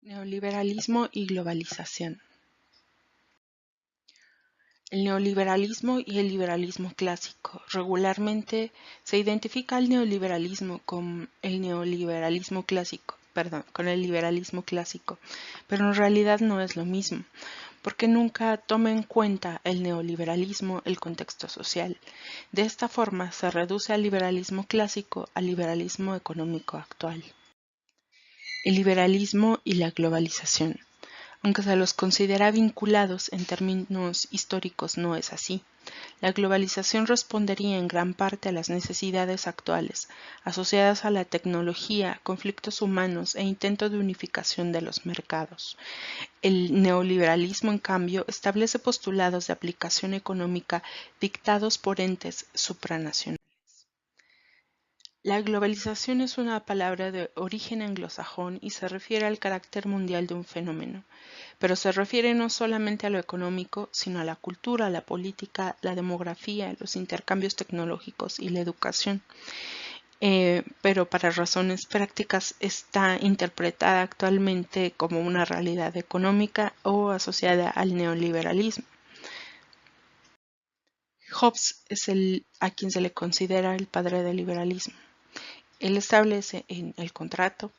Neoliberalismo y globalización. El neoliberalismo y el liberalismo clásico. Regularmente se identifica el neoliberalismo con el neoliberalismo clásico, con el liberalismo clásico, pero en realidad no es lo mismo, porque nunca toma en cuenta el neoliberalismo el contexto social. De esta forma se reduce al liberalismo clásico al liberalismo económico actual. El liberalismo y la globalización. Aunque se los considera vinculados en términos históricos, no es así. La globalización respondería en gran parte a las necesidades actuales, asociadas a la tecnología, conflictos humanos e intento de unificación de los mercados. El neoliberalismo, en cambio, establece postulados de aplicación económica dictados por entes supranacionales. La globalización es una palabra de origen anglosajón y se refiere al carácter mundial de un fenómeno, pero se refiere no solamente a lo económico, sino a la cultura, la política, la demografía, los intercambios tecnológicos y la educación. Pero para razones prácticas está interpretada actualmente como una realidad económica o asociada al neoliberalismo. Hobbes es a quien se le considera el padre del liberalismo. Él establece en el contrato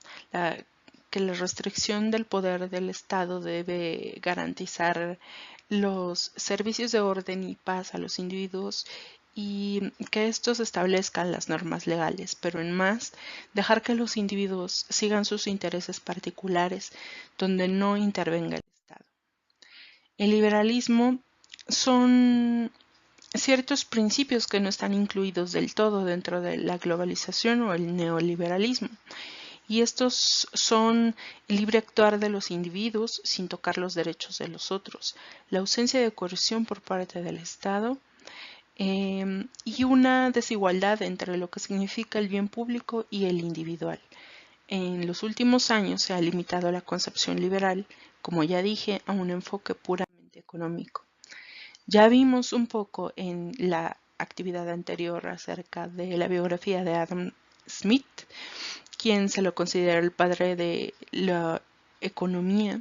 que la restricción del poder del Estado debe garantizar los servicios de orden y paz a los individuos y que estos establezcan las normas legales, pero en más, dejar que los individuos sigan sus intereses particulares donde no intervenga el Estado. El liberalismo son ciertos principios que no están incluidos del todo dentro de la globalización o el neoliberalismo. Y estos son el libre actuar de los individuos sin tocar los derechos de los otros, la ausencia de coerción por parte del Estado y una desigualdad entre lo que significa el bien público y el individual. En los últimos años se ha limitado la concepción liberal, como ya dije, a un enfoque puramente económico. Ya vimos un poco en la actividad anterior acerca de la biografía de Adam Smith, quien se lo considera el padre de la economía,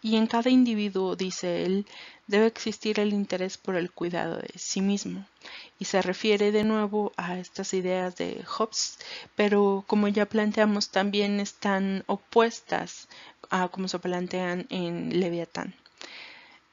y en cada individuo, dice él, debe existir el interés por el cuidado de sí mismo, y se refiere de nuevo a estas ideas de Hobbes, pero como ya planteamos también están opuestas a como se plantean en Leviatán.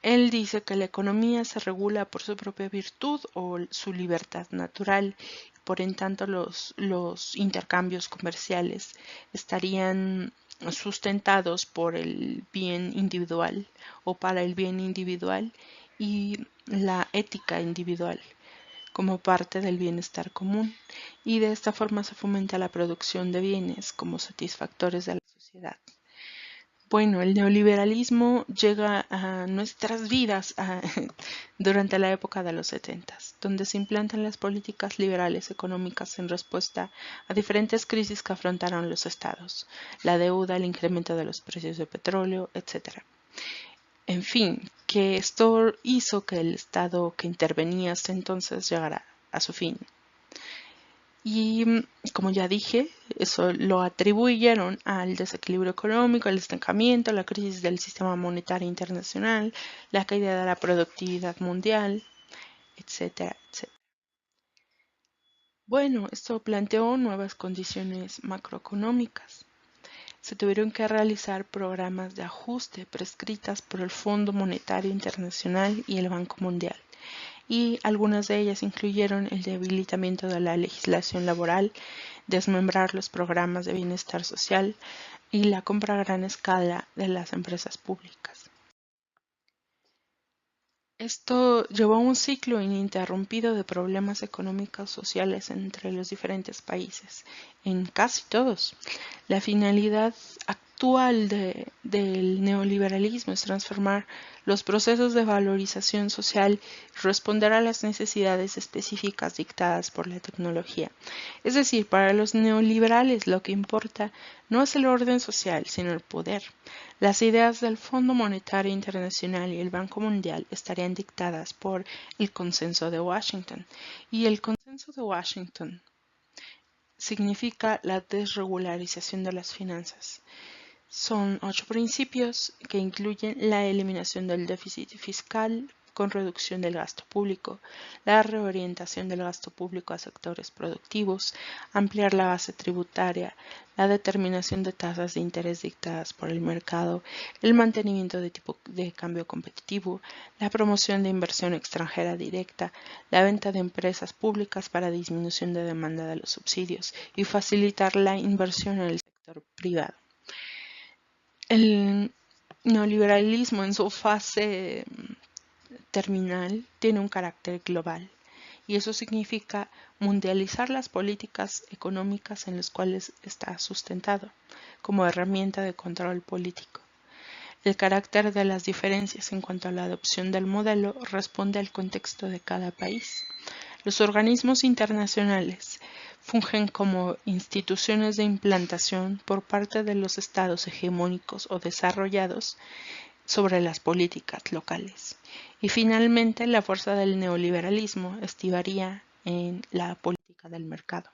Él dice que la economía se regula por su propia virtud o su libertad natural, por en tanto los intercambios comerciales estarían sustentados por el bien individual o para el bien individual y la ética individual como parte del bienestar común, y de esta forma se fomenta la producción de bienes como satisfactores de la sociedad. Bueno, el neoliberalismo llega a nuestras vidas durante la época de los 70, donde se implantan las políticas liberales económicas en respuesta a diferentes crisis que afrontaron los estados, la deuda, el incremento de los precios de petróleo, etc. En fin, que esto hizo que el estado que intervenía hasta entonces llegara a su fin. Y como ya dije, eso lo atribuyeron al desequilibrio económico, al estancamiento, la crisis del sistema monetario internacional, la caída de la productividad mundial, etcétera, etcétera. Bueno, esto planteó nuevas condiciones macroeconómicas. Se tuvieron que realizar programas de ajuste prescritas por el Fondo Monetario Internacional y el Banco Mundial, y algunas de ellas incluyeron el debilitamiento de la legislación laboral, desmembrar los programas de bienestar social y la compra a gran escala de las empresas públicas. Esto llevó a un ciclo ininterrumpido de problemas económicos sociales entre los diferentes países, en casi todos. La finalidad actual del neoliberalismo es transformar los procesos de valorización social y responder a las necesidades específicas dictadas por la tecnología. Es decir, para los neoliberales lo que importa no es el orden social, sino el poder. Las ideas del Fondo Monetario Internacional y el Banco Mundial estarían dictadas por el Consenso de Washington, y el Consenso de Washington significa la desregularización de las finanzas. Son 8 principios que incluyen la eliminación del déficit fiscal con reducción del gasto público, la reorientación del gasto público a sectores productivos, ampliar la base tributaria, la determinación de tasas de interés dictadas por el mercado, el mantenimiento de tipo de cambio competitivo, la promoción de inversión extranjera directa, la venta de empresas públicas para disminución de demanda de los subsidios y facilitar la inversión en el sector privado. El neoliberalismo en su fase terminal tiene un carácter global y eso significa mundializar las políticas económicas en las cuales está sustentado como herramienta de control político. El carácter de las diferencias en cuanto a la adopción del modelo responde al contexto de cada país. Los organismos internacionales fungen como instituciones de implantación por parte de los estados hegemónicos o desarrollados sobre las políticas locales. Y finalmente, la fuerza del neoliberalismo estribaría en la política del mercado.